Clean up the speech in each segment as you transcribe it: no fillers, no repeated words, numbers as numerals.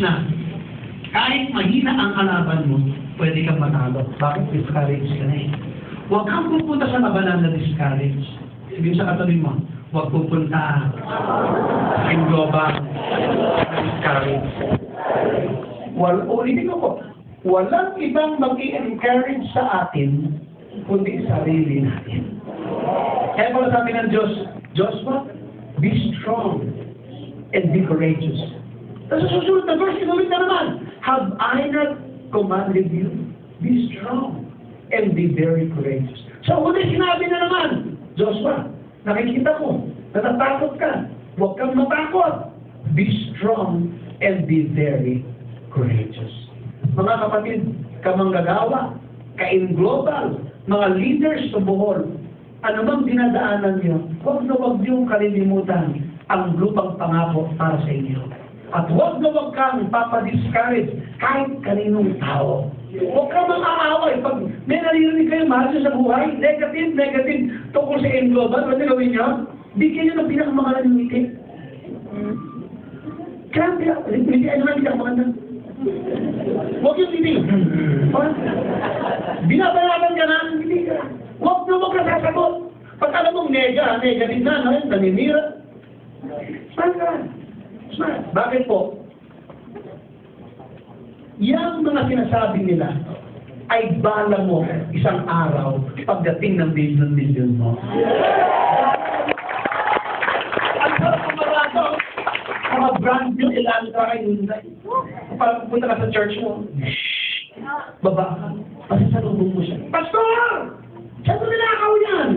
Na kahit mahina ang kalaban mo, pwede kang matalo. Bakit? Discourage ka na eh. Huwag kang pupunta sa labanan na discourage. Sabihin sa katabi mo, huwag pupunta sa global discourage. Ulitin ko, walang ibang mag-i-encourage sa atin, kundi sarili natin. Kaya pala sabi ng Diyos, Joshua, be strong and be courageous. Tapos susunod na verse, inulit na naman, have I not commanded you? Be strong and be very courageous. So, ulit sinabi na naman, Joshua, nakikita ko, natatakot ka. Huwag kang matakot. Be strong and be very courageous. Mga kapatid, kamanggagawa, ka-in-global, mga leaders sa Bohol, ano bang dinadaanan niyo, huwag na huwag niyong kalilimutan ang lupang pangako para sa inyo. At huwag na huwag kang papadiscourage kahit kaninong tao. Huwag kang mang-aaway. Pag may naririnig kayo, mahal sa buhay, negative, tungkol sa in-global, ano gawin niyo? Bigyan niyo ng pinakamagalang ngiti. Kaya, ngiti, ano nga pinakamagalang? Huwag yung ngiti. Binabayaran ka na, ngiti ka. Huwag na huwag ka sasagot. Pag alam mong negative na, naninira. Smart ka. Smart. Bakit po? Yang mga sinasabi nila ay bala mo isang araw pagdating ng million mo. Ang sarap kumarado. Mga brand new ilan ka kayo. Parang punta ka sa church mo. Baba ka. Kasi sa lubong mo siya. Pastor! Saan mo nilakaw yan?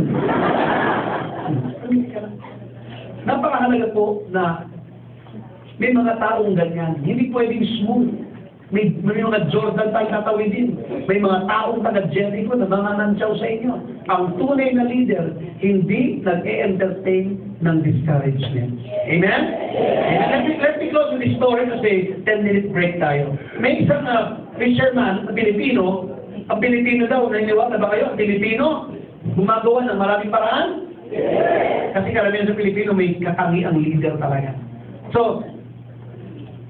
Napakahalaga po na may mga taong ganyan. Hindi pwedeng smooth. May mga Jordan tayo tatawidin. May mga taong taga-Jericho na nananansyaw sa inyo. Ang tunay na leader, hindi nag-e-entertain ng discouragement. Amen? Amen? Let me close with this story kasi 10-minute break tayo. May isang fisherman, Pilipino, ang Pilipino daw, naniniwala ba kayo? Ang Pilipino, gumagawa ng maraming paraan? Kasi karamihan sa Pilipino, may katangiang leader talaga. So,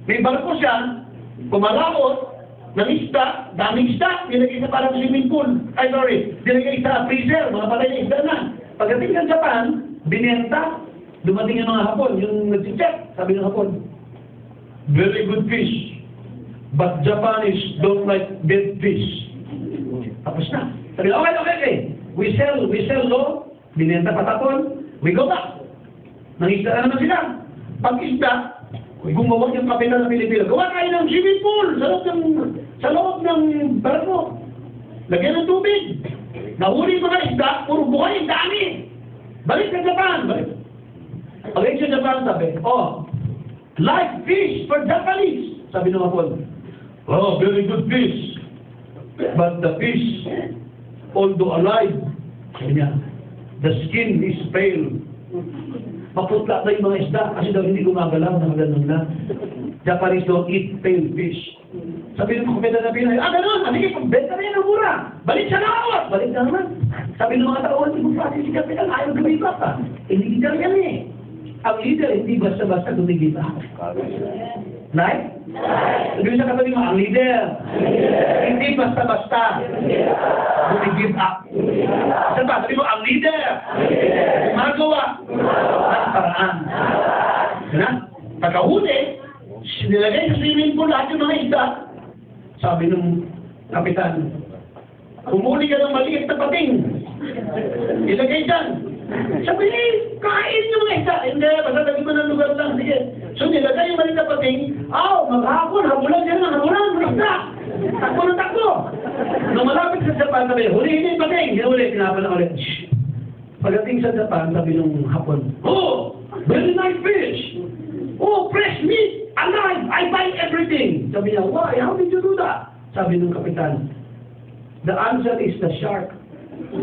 may barko siya, kumalaot, ng isda, daming isda, nilagay sa parang swimming pool. Nilagay sa freezer, mga patay na isda na. Pagdating ng Japan, binenta, dumating yung mga Hapon, yung nag-check, sabi ng Hapon, very good fish, but Japanese don't like dead fish. Tapos na. Sabi, okay. We sell low, binenta patapon, we go back. Nangisda na naman sila. Pag-isda, gumawa yung kapitan ng Pilipino. Gawa kayo ng swimming pool sa loob ng barko. Lagyan ng tubig. Nahuli mga isda, puro buhay, dami. Balik sa Japan. Balik sa Japan, sabi, live fish for Japanese. Sabi ng Hapon, very good fish. But the fish, although alive, sabi niya, the skin is pale. Maputla na yung mga isda kasi daw hindi gumagalaw na magandang na. Japanese don't eat pale fish. Sabi ng kumeda na Pinoy, gano'n, sige, pagbenta na yan ang mura. Balik sa laot. Balik na naman. Sabi ng mga tao, hindi mo pati si Kapitan, ayaw gumiba pa. Hindi leader yan eh. Ang leader, hindi basta-basta gumiba. Right? Sabi sa katabi mo, ang leader, hindi basta-basta gumigive up. Sabi mo, ang leader, gumagawa ng paraan. Pagkahuli, nilagay sa swimming pool lahat yung mga isda. Sabi ng kapitan, humuli ka ng maliit na pating. Ilagay dyan. Sabi kain yung mga isda. Hindi, basta lagi mo ng lugar lang. Sige. So nilagay yung maliit na pating. Maghapon, habulan yan lang, habulan, isda. Takbo ng takbo. Nung malapit sa Japan, sabi, hulihin yung pating. Hinuli, pinapalang ulit. Pagdating sa Japan, sabi nung Hapon, very nice fish. Fresh meat, alive, I buy everything. Sabi niya, why? How did you do that? Sabi ng kapitan, the answer is the shark.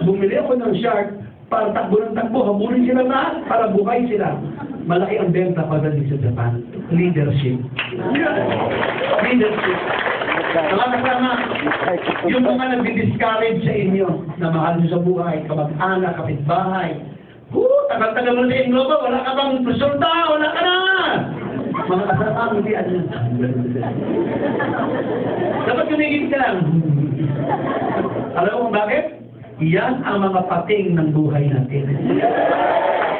Bumili ako ng shark para takbo ng takbo, habulin sila lahat para buhay sila. Malaki ang benta pagdating sa Japan. Leadership. Leadership. Mga kasama, yung mga nag-discourage sa inyo na mahal nyo sa buhay, kamag-anak, kapitbahay, tagal-tagal mo sa inyo ba? Wala ka bang resulta? Wala ka na! Mga kasama, hindi ano. Dapat kumigit ka lang. Alam mo kung bakit? Yan ang mga pating ng buhay natin.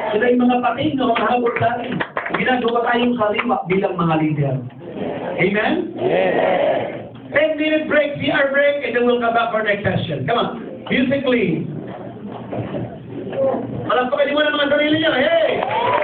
Sila yung mga pating ng mga habol natin. Ginagawa tayong kaliwa bilang mga leader. Amen? Yes. 10-minute break, PR break, and then we'll come back for next session. Come on, musically. Alam ko kayo mo ng mga sarili niyo. Hey!